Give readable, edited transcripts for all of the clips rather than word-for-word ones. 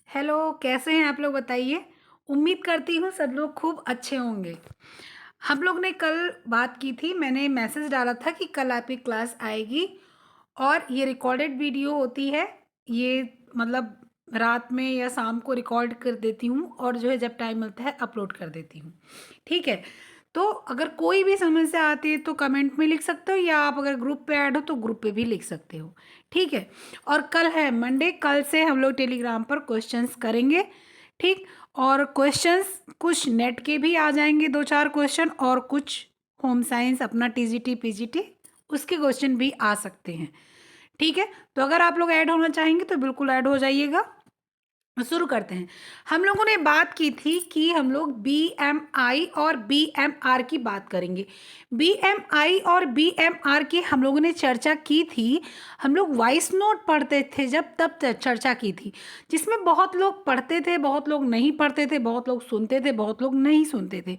Hello, कैसे हैं आप लोग बताइए? उम्मीद करती हूँ सब लोग खूब अच्छे होंगे। हम लोग ने कल बात की थी, मैंने मैसेज डाला था कि कल आपकी क्लास आएगी और ये रिकॉर्डेड वीडियो होती है। ये मतलब रात में या शाम को रिकॉर्ड कर देती हूँ और जो है जब टाइम मिलता है अपलोड कर देती हूँ। ठीक है? तो अगर कोई भी समस्या आती है तो कमेंट में लिख सकते हो या आप अगर ग्रुप पे ऐड हो तो ग्रुप पे भी लिख सकते हो। ठीक है? और कल है मंडे, कल से हम लोग टेलीग्राम पर क्वेश्चंस करेंगे। ठीक। और क्वेश्चंस कुछ नेट के भी आ जाएंगे, दो चार क्वेश्चन, और कुछ होम साइंस अपना टीजीटी पीजीटी उसके क्वेश्चन भी आ सकते हैं। ठीक है? तो अगर आप लोग ऐड होना चाहेंगे तो बिल्कुल ऐड हो जाइएगा। शुरू करते हैं। हम लोगों ने बात की थी कि हम लोग बीएमआई और बीएमआर की बात करेंगे। बीएमआई और बीएमआर की हम लोगों ने चर्चा की थी। हम लोग वॉइस नोट पढ़ते थे जब, तब चर्चा की थी, जिसमें बहुत लोग पढ़ते थे, बहुत लोग नहीं पढ़ते थे, बहुत लोग सुनते थे, बहुत लोग नहीं सुनते थे।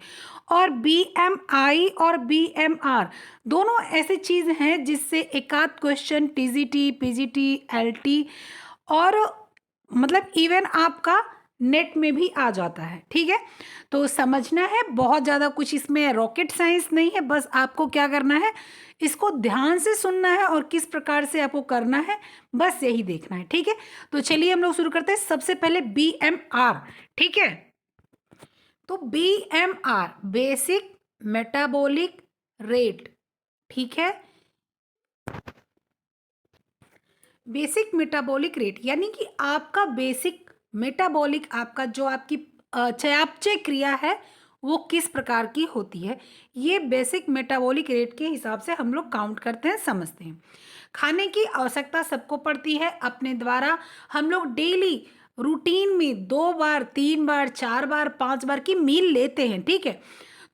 और बीएमआई और बीएमआर दोनों ऐसी चीज़ हैं जिससे एकाध क्वेश्चन टीजीटी पीजीटी एलटी और मतलब इवन आपका नेट में भी आ जाता है। ठीक है? तो समझना है, बहुत ज़्यादा कुछ इसमें रॉकेट साइंस नहीं है, बस आपको क्या करना है, इसको ध्यान से सुनना है और किस प्रकार से आपको करना है, बस यही देखना है। ठीक है? तो चलिए हम लोग शुरू करते हैं। सबसे पहले बी एम आर। ठीक है? तो B M R basic metabolic rate. ठीक है? बेसिक मेटाबॉलिक रेट यानी कि आपका बेसिक मेटाबॉलिक, आपका जो आपकी चयापचय क्रिया है वो किस प्रकार की होती है, ये बेसिक मेटाबॉलिक रेट के हिसाब से हम लोग काउंट करते हैं, समझते हैं। खाने की आवश्यकता सबको पड़ती है अपने द्वारा। हम लोग डेली रूटीन में 2 बार 3 बार 4 बार 5 बार की मील लेते हैं। ठीक है?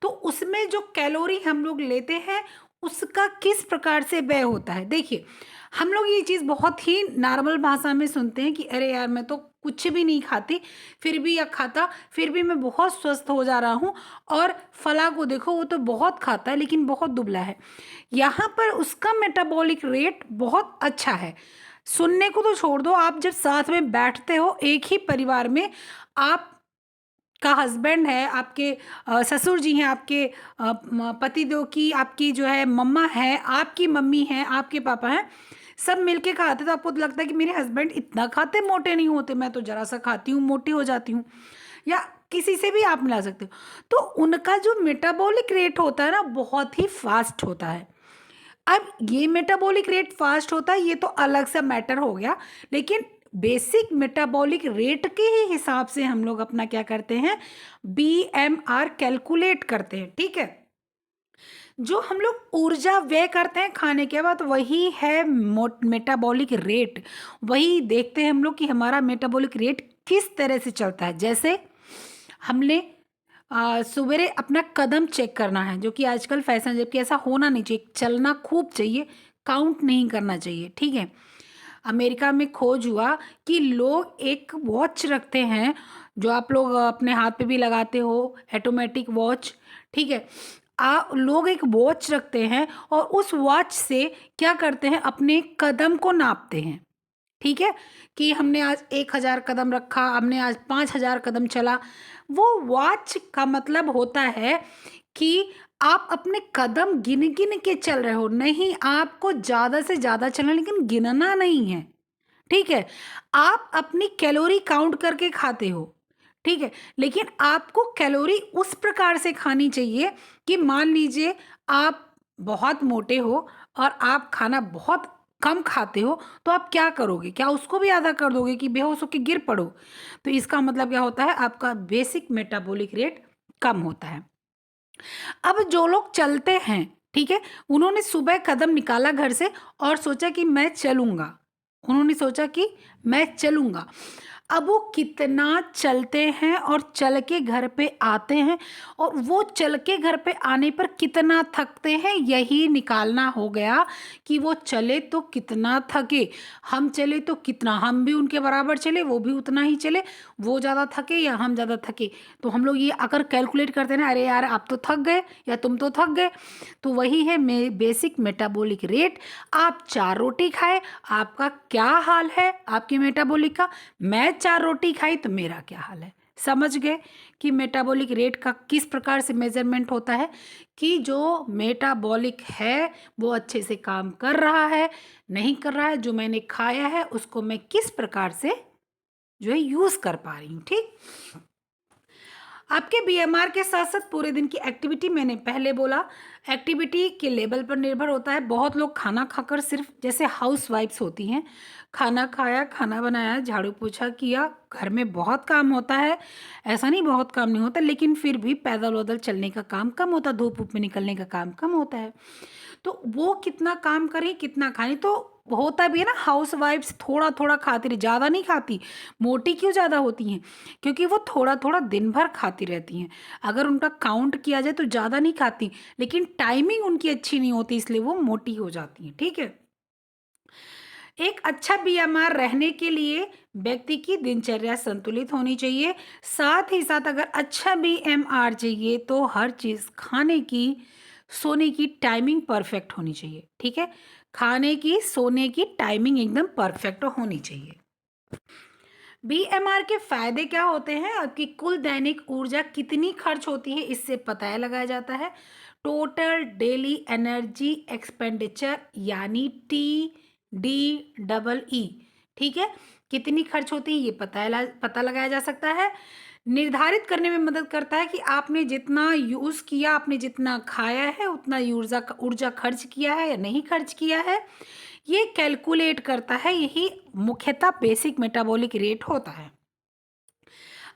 तो उसमें जो कैलोरी हम लोग लेते हैं उसका किस प्रकार से व्यय होता है। देखिए, हम लोग ये चीज़ बहुत ही नॉर्मल भाषा में सुनते हैं कि अरे यार मैं तो कुछ भी नहीं खाती फिर भी, या खाता फिर भी मैं बहुत स्वस्थ हो जा रहा हूँ, और फला को देखो वो तो बहुत खाता है लेकिन बहुत दुबला है। यहाँ पर उसका मेटाबॉलिक रेट बहुत अच्छा है। सुनने को तो छोड़ दो, आप जब साथ में बैठते हो एक ही परिवार में, आप का हस्बैंड है, आपके ससुर जी हैं, आपके पतिदेव की, आपकी जो है मम्मा है, आपकी मम्मी है, आपके पापा हैं, सब मिलके खाते तो आपको तो लगता है कि मेरे हस्बैंड इतना खाते मोटे नहीं होते, मैं तो जरा सा खाती हूँ मोटी हो जाती हूँ। या किसी से भी आप मिला सकते हो। तो उनका जो मेटाबॉलिक रेट होता है ना बहुत ही फास्ट होता है। अब ये मेटाबॉलिक रेट फास्ट होता है ये तो अलग सा मैटर हो गया, लेकिन बेसिक मेटाबॉलिक रेट के ही हिसाब से हम लोग अपना क्या करते हैं, बीएमआर कैलकुलेट करते हैं। ठीक है? जो हम लोग ऊर्जा व्यय करते हैं खाने के बाद वही है मेटाबॉलिक रेट। वही देखते हैं हम लोग कि हमारा मेटाबॉलिक रेट किस तरह से चलता है। जैसे हमने सवेरे अपना कदम चेक करना है, जो कि आजकल फैशन है, जबकि ऐसा होना नहीं चाहिए, चलना खूब चाहिए, काउंट नहीं करना चाहिए। ठीक है? अमेरिका में खोज हुआ कि लोग एक वॉच रखते हैं, जो आप लोग अपने हाथ पे भी लगाते हो, ऑटोमेटिक वॉच। ठीक है? लोग एक वॉच रखते हैं और उस वॉच से क्या करते हैं, अपने कदम को नापते हैं। ठीक है? कि हमने आज 1,000 कदम रखा, हमने आज 5,000 कदम चला। वो वॉच का मतलब होता है कि आप अपने कदम गिन गिन के चल रहे हो, नहीं आपको ज़्यादा से ज़्यादा चलना, लेकिन गिनना नहीं है। ठीक है? आप अपनी कैलोरी काउंट करके खाते हो। ठीक है? लेकिन आपको कैलोरी उस प्रकार से खानी चाहिए कि मान लीजिए आप बहुत मोटे हो और आप खाना बहुत कम खाते हो, तो आप क्या करोगे? क्या उसको भी आधा कर दोगे कि बेहोश होके गिर पड़ो? तो इसका मतलब क्या होता है, आपका बेसिक मेटाबॉलिक रेट कम होता है। अब जो लोग चलते हैं, ठीक है, उन्होंने सुबह कदम निकाला घर से और सोचा कि मैं चलूंगा, उन्होंने सोचा कि मैं चलूंगा। अब वो कितना चलते हैं और चल के घर पे आते हैं, और वो चल के घर पे आने पर कितना थकते हैं, यही निकालना हो गया कि वो चले तो कितना थके, हम चले तो कितना, हम भी उनके बराबर चले, वो भी उतना ही चले, वो ज़्यादा थके या हम ज़्यादा थके। तो हम लोग ये अगर कैलकुलेट करते हैं ना, अरे यार आप तो थक गए या तुम तो थक गए, तो वही है बेसिक मेटाबॉलिक रेट। आप 4 रोटी खाए, आपका क्या हाल है आपके मेटाबॉलिक का, मैं मैं 4 रोटी खाई तो मेरा क्या हाल है। समझ गए कि मेटाबॉलिक रेट का किस प्रकार से मेजरमेंट होता है, कि जो मेटाबॉलिक है वो अच्छे से काम कर रहा है, नहीं कर रहा है, जो मैंने खाया है उसको मैं किस प्रकार से जो है यूज़ कर पा रही हूँ। ठीक, आपके बीएमआर के साथ साथ पूरे दिन की एक्टिविटी, मैंने पहले बोला एक्टिविटी के लेवल पर निर्भर होता है। बहुत लोग खाना खाकर सिर्फ, जैसे हाउस वाइफ्स होती हैं, खाना खाया, खाना बनाया, झाड़ू पोछा किया, घर में बहुत काम होता है, ऐसा नहीं बहुत काम नहीं होता, लेकिन फिर भी पैदल वैदल चलने का काम कम होता, धूप धूप में निकलने का काम कम होता है। तो वो कितना काम करें कितना खाएं, तो होता भी है ना, हाउस वाइफ्स थोड़ा थोड़ा खाती रही, ज़्यादा नहीं खाती। मोटी क्यों ज़्यादा होती हैं, क्योंकि वो थोड़ा थोड़ा दिन भर खाती रहती हैं। अगर उनका काउंट किया जाए तो ज़्यादा नहीं खाती, लेकिन टाइमिंग उनकी अच्छी नहीं होती, इसलिए वो मोटी हो जाती हैं। ठीक है, एक अच्छा बीएमआर रहने के लिए व्यक्ति की दिनचर्या संतुलित होनी चाहिए। साथ ही साथ अगर अच्छा बीएमआर चाहिए तो हर चीज़, खाने की, सोने की टाइमिंग परफेक्ट होनी चाहिए। ठीक है, खाने की, सोने की टाइमिंग एकदम परफेक्ट होनी चाहिए। बीएमआर के फायदे क्या होते हैं, आपकी कुल दैनिक ऊर्जा कितनी खर्च होती है इससे पता लगाया जाता है। टोटल डेली एनर्जी एक्सपेंडिचर यानी TDEE, ठीक है, कितनी खर्च होती है ये पता लगाया जा सकता है। निर्धारित करने में मदद करता है कि आपने जितना यूज़ किया, आपने जितना खाया है उतना ऊर्जा ऊर्जा खर्च किया है या नहीं खर्च किया है, ये कैलकुलेट करता है। यही मुख्यतः बेसिक मेटाबॉलिक रेट होता है।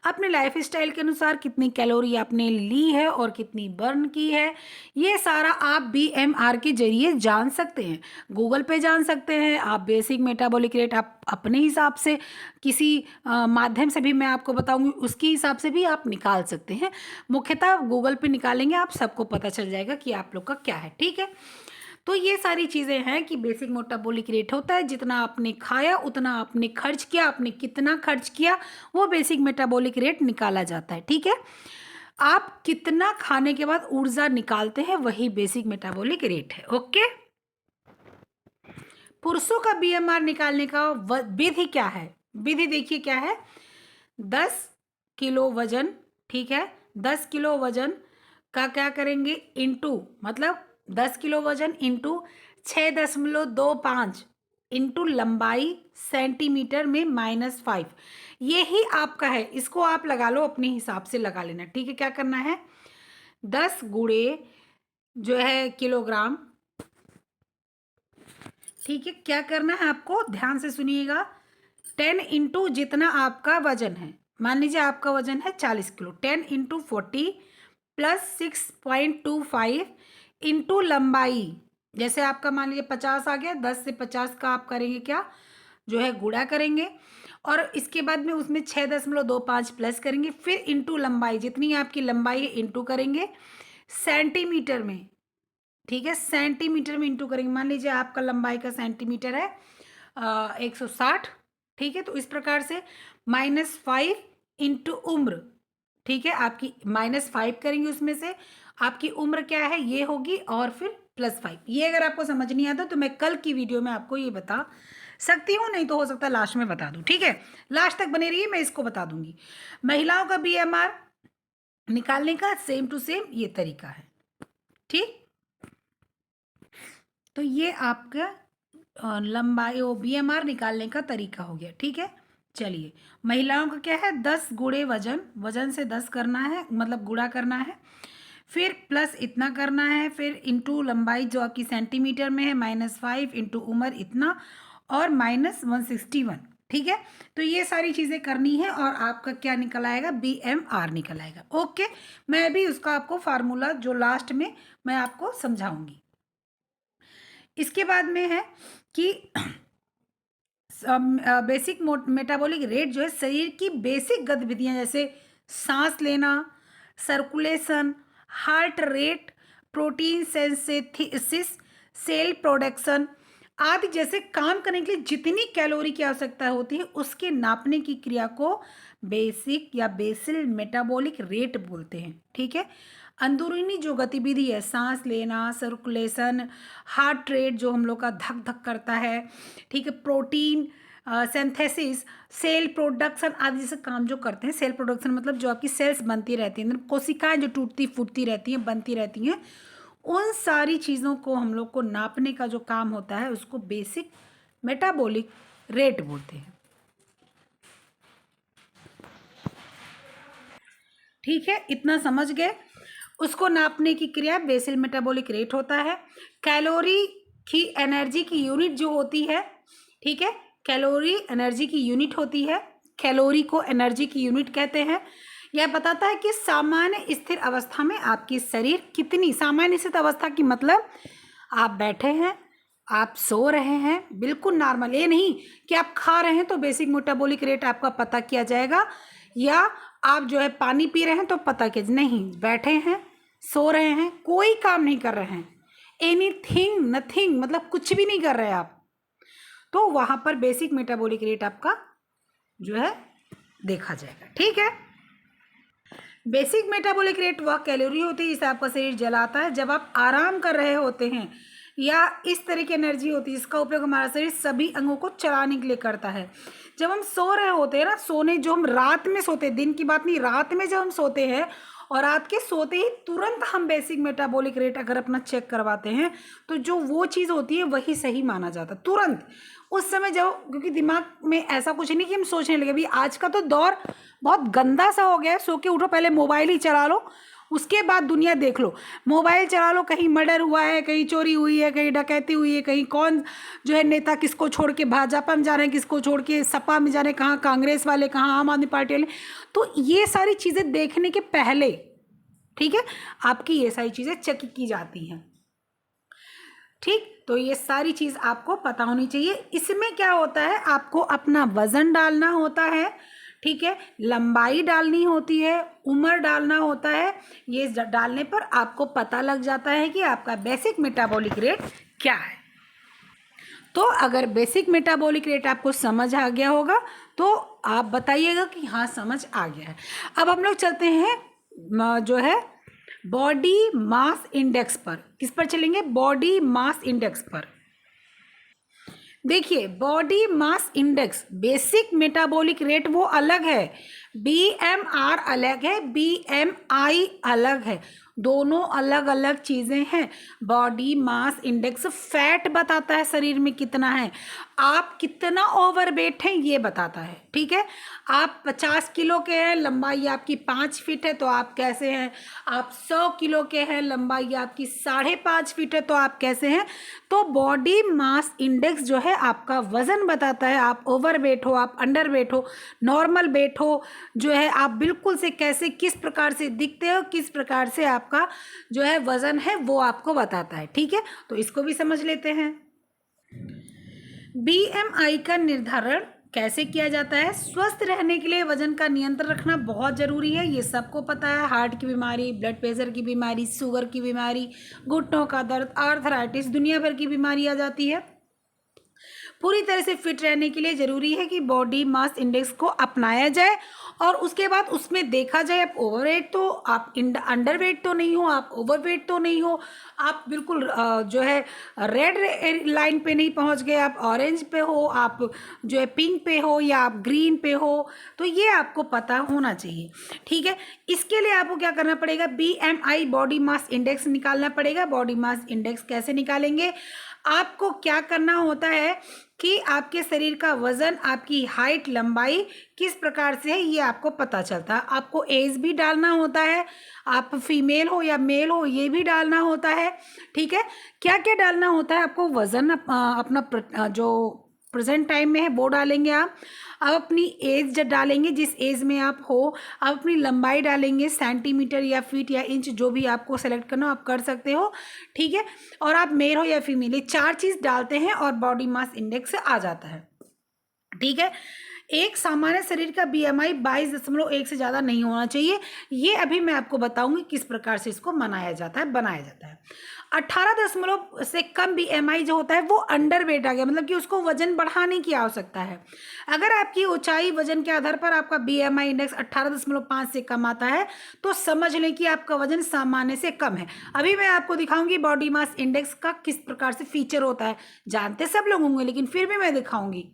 अपने लाइफ स्टाइल के अनुसार कितनी कैलोरी आपने ली है और कितनी बर्न की है, ये सारा आप बीएमआर के जरिए जान सकते हैं। गूगल पे जान सकते हैं आप। बेसिक मेटाबॉलिक रेट आप अपने हिसाब से, किसी माध्यम से भी मैं आपको बताऊंगी, उसके हिसाब से भी आप निकाल सकते हैं। मुख्यतः गूगल पे निकालेंगे आप, सबको पता चल जाएगा कि आप लोग का क्या है। ठीक है, तो ये सारी चीज़ें हैं कि बेसिक मेटाबॉलिक रेट होता है, जितना आपने खाया उतना आपने खर्च किया, आपने कितना खर्च किया वो बेसिक मेटाबॉलिक रेट निकाला जाता है। ठीक है, आप कितना खाने के बाद ऊर्जा निकालते हैं वही बेसिक मेटाबॉलिक रेट है। ओके, पुरुषों का बीएमआर निकालने का विधि क्या है, विधि देखिए क्या है। 10 किलो वजन, ठीक है, 10 किलो वजन का क्या करेंगे, इंटू, मतलब 10 किलो वजन इंटू 6.25 इंटू लंबाई सेंटीमीटर में -5, यही आपका है। इसको आप लगा लो, अपने हिसाब से लगा लेना। ठीक है, क्या करना है, 10 गुणे जो है किलोग्राम, ठीक है, क्या करना है आपको, ध्यान से सुनिएगा। 10 इंटू जितना आपका वजन है, मान लीजिए आपका वजन है 40 किलो, 10 इंटू 40 प्लस 6.25 इंटू लंबाई, जैसे आपका मान लीजिए 50 आ गया, 10 से 50 का आप करेंगे क्या, जो है गुणा करेंगे, और इसके बाद में उसमें 6.25 प्लस करेंगे, फिर इंटू लंबाई, जितनी आपकी लंबाई है इंटू करेंगे सेंटीमीटर में। ठीक है, सेंटीमीटर में इंटू करेंगे। मान लीजिए आपका लंबाई का सेंटीमीटर है 160, ठीक है, तो इस प्रकार से -5 इंटू उम्र, ठीक है, आपकी -5 करेंगे, उसमें से आपकी उम्र क्या है ये होगी, और फिर +5। ये अगर आपको समझ नहीं आता तो मैं कल की वीडियो में आपको ये बता सकती हूँ, नहीं तो हो सकता है लास्ट में बता दूँ। ठीक है, लास्ट तक बने रहिए, मैं इसको बता दूंगी। महिलाओं का बीएमआर निकालने का सेम टू सेम ये तरीका है। ठीक, तो ये आपका लंबाई वो बीएमआर निकालने का तरीका हो गया। ठीक है, चलिए, महिलाओं का क्या है, 10 गुणे वजन, वजन से 10 करना है, मतलब गुणा करना है, फिर प्लस इतना करना है, फिर इंटू लंबाई जो आपकी सेंटीमीटर में है -5 इंटू उम्र इतना, और -161। ठीक है, तो ये सारी चीज़ें करनी है और आपका क्या निकल आएगा, बीएमआर निकल आएगा। ओके, मैं भी उसका आपको फार्मूला जो लास्ट में मैं आपको समझाऊंगी। इसके बाद में है कि बेसिक मेटाबॉलिक रेट जो है शरीर की बेसिक गतिविधियां, जैसे सांस लेना, circulation, heart rate, protein synthesis, cell production आदि जैसे काम करने के लिए जितनी कैलोरी की आवश्यकता होती है उसके नापने की क्रिया को बेसिक या बेसिल मेटाबॉलिक रेट बोलते हैं। ठीक है, अंदरूनी जो गतिविधि है, सांस लेना, सर्कुलेशन, हार्ट रेट जो हम लोग का धक धक करता है, ठीक है, प्रोटीन सिंथेसिस, सेल प्रोडक्शन आदि से काम जो करते हैं। सेल प्रोडक्शन मतलब जो आपकी सेल्स बनती रहती हैं, कोशिकाएं जो टूटती फूटती रहती हैं, बनती रहती हैं, उन सारी चीज़ों को हम लोग को नापने का जो काम होता है उसको बेसिक मेटाबॉलिक रेट बोलते हैं। ठीक है, इतना समझ गए। उसको नापने की क्रिया बेसिल मेटाबॉलिक रेट होता है। कैलोरी की एनर्जी की यूनिट जो होती है, ठीक है, कैलोरी एनर्जी की यूनिट होती है। कैलोरी को एनर्जी की यूनिट कहते हैं। यह बताता है कि सामान्य स्थिर अवस्था में आपकी शरीर कितनी, सामान्य स्थिर अवस्था की मतलब आप बैठे हैं, आप सो रहे हैं, बिल्कुल नॉर्मल। ये नहीं कि आप खा रहे हैं तो बेसिक मेटाबॉलिक रेट आपका पता किया जाएगा, या आप जो है पानी पी रहे हैं तो पता किया, नहीं, बैठे हैं, सो रहे हैं, कोई काम नहीं कर रहे हैं, एनीथिंग नथिंग, मतलब कुछ भी नहीं कर रहे आप, तो वहाँ पर बेसिक मेटाबॉलिक रेट आपका जो है देखा जाएगा। ठीक है, बेसिक मेटाबॉलिक रेट वह कैलोरी होती है जिसे आपका शरीर जलाता है जब आप आराम कर रहे होते हैं, या इस तरह की एनर्जी होती है जिसका उपयोग हमारा शरीर सभी अंगों को चलाने के लिए करता है। जब हम सो रहे होते हैं ना, सोने जो हम रात में सोते हैं, दिन की बात नहीं, रात में जब हम सोते हैं और रात के सोते ही तुरंत हम बेसिक मेटाबॉलिक रेट अगर अपना चेक करवाते हैं तो जो वो चीज़ होती है वही सही माना जाता है तुरंत उस समय। जब, क्योंकि दिमाग में ऐसा कुछ नहीं कि हम सोचने लगे। अभी आज का तो दौर बहुत गंदा सा हो गया है, सो के उठो पहले मोबाइल ही चला लो, उसके बाद दुनिया देख लो। मोबाइल चला लो, कहीं मर्डर हुआ है, कहीं चोरी हुई है, कहीं डकैती हुई है, कहीं कौन जो है नेता किसको छोड़ के भाजपा में जा रहे हैं, किसको छोड़ के सपा में जा रहे हैं, कहाँ कांग्रेस वाले, कहाँ आम आदमी पार्टी वाले। तो ये सारी चीज़ें देखने के पहले, ठीक है, आपकी ये सारी चीज़ें चेक की जाती हैं। ठीक, तो ये सारी चीज़ आपको पता होनी चाहिए। इसमें क्या होता है, आपको अपना वज़न डालना होता है, ठीक है, लंबाई डालनी होती है, उम्र डालना होता है। ये डालने पर आपको पता लग जाता है कि आपका बेसिक मेटाबॉलिक रेट क्या है। तो अगर बेसिक मेटाबॉलिक रेट आपको समझ आ गया होगा तो आप बताइएगा कि हाँ समझ आ गया है। अब हम लोग चलते हैं जो है बॉडी मास इंडेक्स पर। किस पर चलेंगे? बॉडी मास इंडेक्स पर। देखिए, body mass index, basic metabolic rate वो अलग है, बीएमआर अलग है, बीएमआई अलग है, दोनों अलग अलग चीज़ें हैं। बॉडी मास इंडेक्स फैट बताता है शरीर में कितना है, आप कितना ओवरवेट हैं ये बताता है। ठीक है, आप 50 किलो के हैं, लंबाई आपकी 5 फीट है तो आप कैसे हैं? आप 100 किलो के हैं, लंबाई आपकी 5.5 फीट है तो आप कैसे हैं? तो बॉडी मास इंडेक्स जो है आपका वज़न बताता है, आप ओवरवेट हो, आप अंडरवेट हो, नॉर्मल वेट हो, जो है आप बिल्कुल से कैसे, किस प्रकार से दिखते हो, किस प्रकार से आपका जो है वज़न है वो आपको बताता है। ठीक है, तो इसको भी समझ लेते हैं। बीएमआई का निर्धारण कैसे किया जाता है? स्वस्थ रहने के लिए वजन का नियंत्रण रखना बहुत ज़रूरी है, ये सबको पता है। हार्ट की बीमारी, ब्लड प्रेशर की बीमारी, शुगर की बीमारी, घुटनों का दर्द, आर्थराइटिस, दुनिया भर की बीमारी आ जाती है। पूरी तरह से फिट रहने के लिए ज़रूरी है कि बॉडी मास इंडेक्स को अपनाया जाए और उसके बाद उसमें देखा जाए आप ओवरवेट तो, आप अंडरवेट तो नहीं हो, आप ओवरवेट तो नहीं हो, आप बिल्कुल जो है रेड लाइन पे नहीं पहुंच गए, आप ऑरेंज पे हो, आप जो है पिंक पे हो, या आप ग्रीन पे हो, तो ये आपको पता होना चाहिए। ठीक है, इसके लिए आपको क्या करना पड़ेगा? बीएमआई बॉडी मास इंडेक्स निकालना पड़ेगा। बॉडी मास इंडेक्स कैसे निकालेंगे? आपको क्या करना होता है कि आपके शरीर का वजन, आपकी हाइट, लंबाई किस प्रकार से है ये आपको पता चलता है। आपको एज भी डालना होता है, आप फीमेल हो या मेल हो ये भी डालना होता है। ठीक है, क्या क्या डालना होता है आपको? वजन अपना जो प्रेजेंट टाइम में है वो डालेंगे आप अपनी एज जब डालेंगे, जिस एज में आप हो, आप अपनी लंबाई डालेंगे, सेंटीमीटर या फीट या इंच, जो भी आपको सेलेक्ट करना हो आप कर सकते हो। ठीक है, और आप मेल हो या फीमेल, ये 4 चीज़ डालते हैं और बॉडी मास इंडेक्स आ जाता है। ठीक है, एक सामान्य शरीर का बीएमआई 22.1 से ज़्यादा नहीं होना चाहिए। ये अभी मैं आपको बताऊंगी किस प्रकार से इसको मनाया जाता है, बनाया जाता है। 18 से कम बीएमआई जो होता है वो अंडर वेट आ गया, मतलब कि उसको वजन बढ़ाने की आवश्यकता है। अगर आपकी ऊंचाई वजन के आधार पर आपका बीएमआई इंडेक्स 18.5 से कम आता है तो समझ लें कि आपका वजन सामान्य से कम है। अभी मैं आपको दिखाऊंगी बॉडी मास इंडेक्स का किस प्रकार से फीचर होता है। जानते सब लोग होंगे लेकिन फिर भी मैं दिखाऊंगी।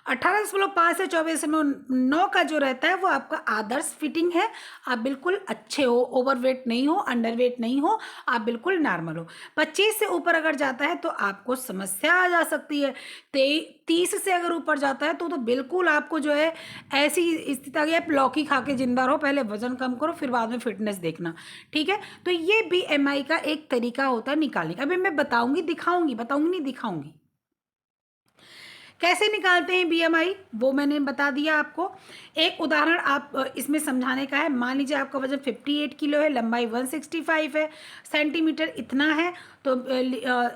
18.5 से 24.9 का जो रहता है वो आपका आदर्श फिटिंग है। आप बिल्कुल अच्छे हो, ओवरवेट नहीं हो, अंडरवेट नहीं हो, आप बिल्कुल नॉर्मल हो। 25 से ऊपर अगर जाता है तो आपको समस्या आ जा सकती है। 30 से अगर ऊपर जाता है तो बिल्कुल आपको जो है ऐसी स्थिति आ गई, आप लौकी खा के जिंदा रहो, पहले वजन कम करो फिर बाद में फिटनेस देखना। ठीक है, तो ये बीएमआई का एक तरीका होता है निकालने का। अभी मैं बताऊंगी, दिखाऊंगी, बताऊंगी नहीं, दिखाऊंगी कैसे निकालते हैं बीएमआई, वो मैंने बता दिया आपको। एक उदाहरण आप इसमें समझाने का है। मान लीजिए आपका वजन 58 किलो है, लंबाई 165 है, सेंटीमीटर इतना है। तो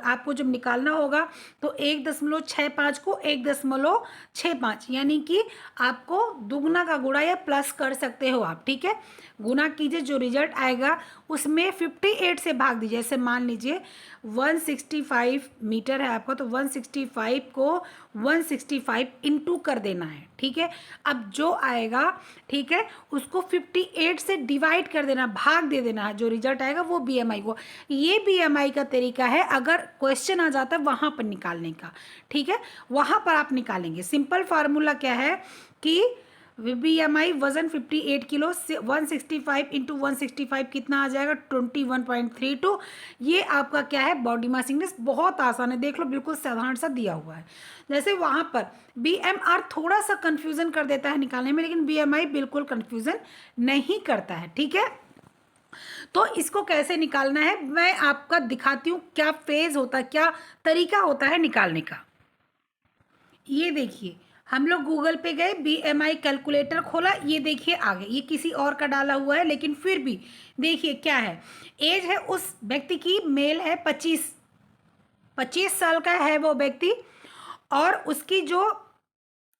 आपको जब निकालना होगा तो 1.65 को 1.65 यानी कि आपको दुगना का गुणा या प्लस कर सकते हो आप। ठीक है, गुना कीजिए, जो रिजल्ट आएगा उसमें 58 से भाग दीजिए। जैसे मान लीजिए 165 मीटर है आपका, तो 165 को 165 इंटू कर देना है। ठीक है, अब जो आएगा, ठीक है, उसको 58 से डिवाइड कर देना, भाग दे देना है, जो रिजल्ट आएगा वो बीएमआई को। ये बीएमआई का तरीका है अगर क्वेश्चन आ जाता है वहाँ पर निकालने का। ठीक है, वहाँ पर आप निकालेंगे। सिंपल फार्मूला क्या है कि बीएमआई वजन 58 किलो से 165 इंटू 165 कितना आ जाएगा, 21.32। ये आपका क्या है, बॉडी मास इंडेक्स। बहुत आसान है, देख लो, बिल्कुल साधारण सा दिया हुआ है। जैसे वहाँ पर बीएमआर थोड़ा सा कंफ्यूजन कर देता है निकालने में, लेकिन बीएमआई बिल्कुल कंफ्यूजन नहीं करता है। ठीक है, तो इसको कैसे निकालना है मैं आपका दिखाती हूँ, क्या फेज होता है, क्या तरीका होता है निकालने का। ये देखिए, हम लोग गूगल पे गए, बीएमआई कैलकुलेटर खोला, ये देखिए आगे, ये किसी और का डाला हुआ है लेकिन फिर भी देखिए क्या है। एज है उस व्यक्ति की, मेल है, 25 साल का है वो व्यक्ति, और उसकी जो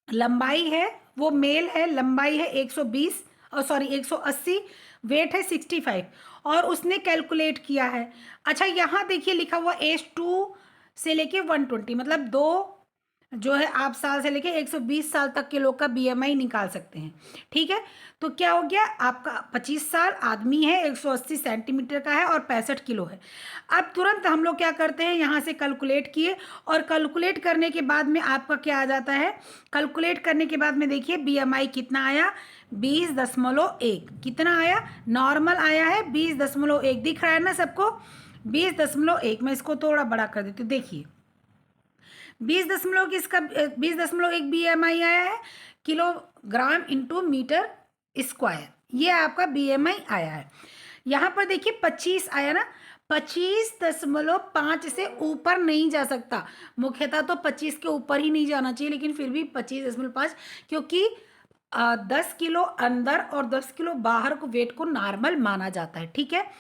लंबाई है वो मेल है, लंबाई है 120 और सॉरी 180, वेट है 65, और उसने कैलकुलेट किया है। अच्छा, यहाँ देखिए लिखा हुआ एज 2 से लेके 120, मतलब 2 जो है आप साल से लेके 120 साल तक के लोग का बीएमआई निकाल सकते हैं। ठीक है, तो क्या हो गया, आपका 25 साल आदमी है, 180 सेंटीमीटर का है और 65 किलो है। अब तुरंत हम लोग क्या करते हैं, यहाँ से कैलकुलेट किए, और कैलकुलेट करने के बाद में आपका क्या आ जाता है, कैलकुलेट करने के बाद में देखिए बीएमआई कितना आया, 20.1। कितना आया, नॉर्मल आया है 20.1, दिख रहा है ना सबको, 20.1। मैं इसको थोड़ा बड़ा कर देती हूँ, देखिए 20.1 बीएमआई आया है, किलोग्राम इंटू मीटर स्क्वायर, ये आपका बीएमआई आया है। यहाँ पर देखिए 25 आया ना, 25.5 से ऊपर नहीं जा सकता, मुख्यतः तो 25 के ऊपर ही नहीं जाना चाहिए, लेकिन फिर भी 25.5, क्योंकि 10 किलो अंदर और 10 किलो बाहर को वेट को नॉर्मल माना जाता है। ठीक है,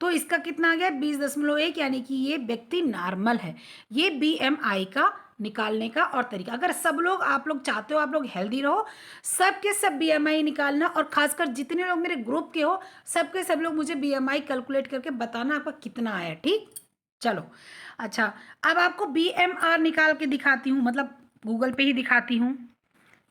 तो इसका कितना आ गया, 20.1, यानी कि ये व्यक्ति नॉर्मल है। ये बीएमआई का निकालने का और तरीका। अगर सब लोग, आप लोग चाहते हो आप लोग हेल्दी रहो, सब के सब बीएमआई निकालना, और खासकर जितने लोग मेरे ग्रुप के हो सब के सब लोग मुझे बीएमआई कैलकुलेट करके बताना आपका कितना आया। ठीक, चलो। अच्छा, अब आपको बीएमआर निकाल के दिखाती हूँ, मतलब गूगल पे ही दिखाती हूँ।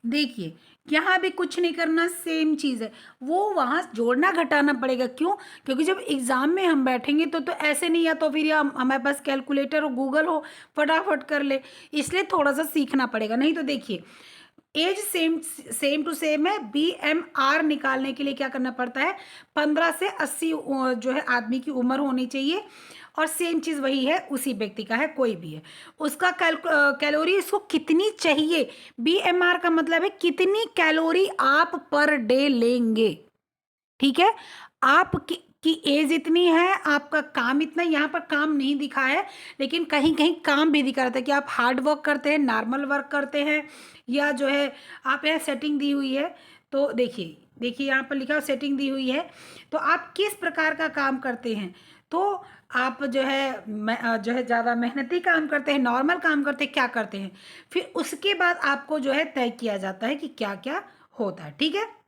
देखिए, यहाँ भी कुछ नहीं करना, सेम चीज़ है, वो वहाँ जोड़ना घटाना पड़ेगा। क्यों, क्योंकि जब एग्ज़ाम में हम बैठेंगे तो ऐसे नहीं, या तो फिर या हमारे पास कैलकुलेटर हो, गूगल हो, फटाफट कर ले, इसलिए थोड़ा सा सीखना पड़ेगा। नहीं तो देखिए, एज सेम टू सेम है, बीएमआर निकालने के लिए क्या करना पड़ता है, 15 से 80 जो है आदमी की उम्र होनी चाहिए, और सेम चीज़ वही है, उसी व्यक्ति का है, कोई भी है, उसका कैलोरी इसको कितनी चाहिए। बीएमआर का मतलब है कितनी कैलोरी आप पर डे लेंगे। ठीक है, आप की एज इतनी है, आपका काम इतना, यहाँ पर काम नहीं दिखा है, लेकिन कहीं कहीं काम भी दिखा रहता है कि आप हार्ड वर्क करते हैं, नॉर्मल वर्क करते हैं, या जो है आप यहाँ सेटिंग दी हुई है, तो देखिए देखिए यहाँ पर लिखा सेटिंग दी हुई है, तो आप किस प्रकार का काम करते हैं। तो आप जो है जो है ज़्यादा मेहनती काम करते हैं, नॉर्मल काम करते हैं, क्या करते हैं, फिर उसके बाद आपको जो है तय किया जाता है कि क्या क्या होता है। ठीक है,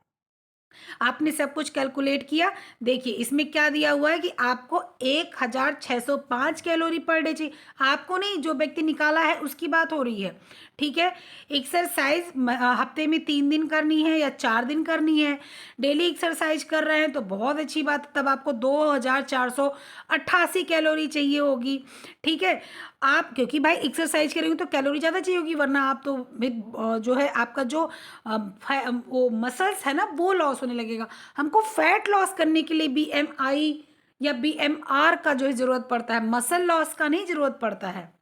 आपने सब कुछ कैलकुलेट किया, देखिए इसमें क्या दिया हुआ है कि आपको 1605 कैलोरी पर डे चाहिए, आपको नहीं, जो व्यक्ति निकाला है उसकी बात हो रही है। ठीक है, एक्सरसाइज हफ्ते में 3 दिन करनी है या 4 दिन करनी है, डेली एक्सरसाइज कर रहे हैं तो बहुत अच्छी बात है, तब आपको 2488 कैलोरी चाहिए होगी। ठीक है, आप क्योंकि भाई एक्सरसाइज करेंगे तो कैलोरी ज़्यादा चाहिए होगी, वरना आप तो जो है आपका जो वो मसल्स है ना वो लॉस होने लगेगा। हमको फैट लॉस करने के लिए बीएमआई या बीएमआर का जो है ज़रूरत पड़ता है, मसल लॉस का नहीं ज़रूरत पड़ता है।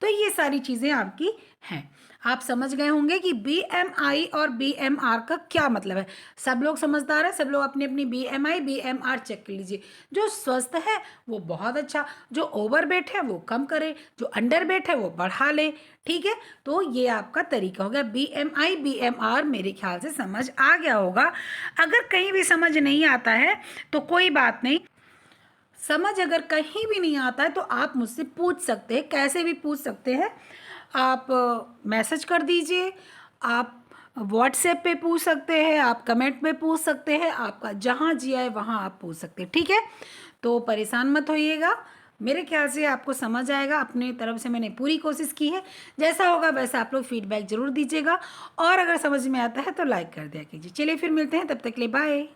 तो ये सारी चीज़ें आपकी हैं। आप समझ गए होंगे कि बीएमआई और बीएमआर का क्या मतलब है। सब लोग समझदार हैं, सब लोग अपनी अपनी बीएमआई बीएमआर चेक कर लीजिए। जो स्वस्थ है वो बहुत अच्छा, जो ओवर वेट है वो कम करे, जो अंडर वेट है वो बढ़ा ले। ठीक है, तो ये आपका तरीका हो गया। बीएमआई बीएमआर मेरे ख्याल से समझ आ गया होगा। अगर कहीं भी समझ नहीं आता है तो कोई बात नहीं, समझ अगर कहीं भी नहीं आता है तो आप मुझसे पूछ सकते हैं, कैसे भी पूछ सकते हैं। आप मैसेज कर दीजिए, आप व्हाट्सएप पे पूछ सकते हैं, आप कमेंट में पूछ सकते हैं, आपका जहाँ जी आए वहाँ आप पूछ सकते हैं। ठीक है, तो परेशान मत होइएगा, मेरे ख्याल से आपको समझ आएगा। अपने तरफ से मैंने पूरी कोशिश की है, जैसा होगा वैसा आप लोग फीडबैक ज़रूर दीजिएगा, और अगर समझ में आता है तो लाइक कर दिया कीजिए। चलिए फिर मिलते हैं, तब तक के लिए बाय।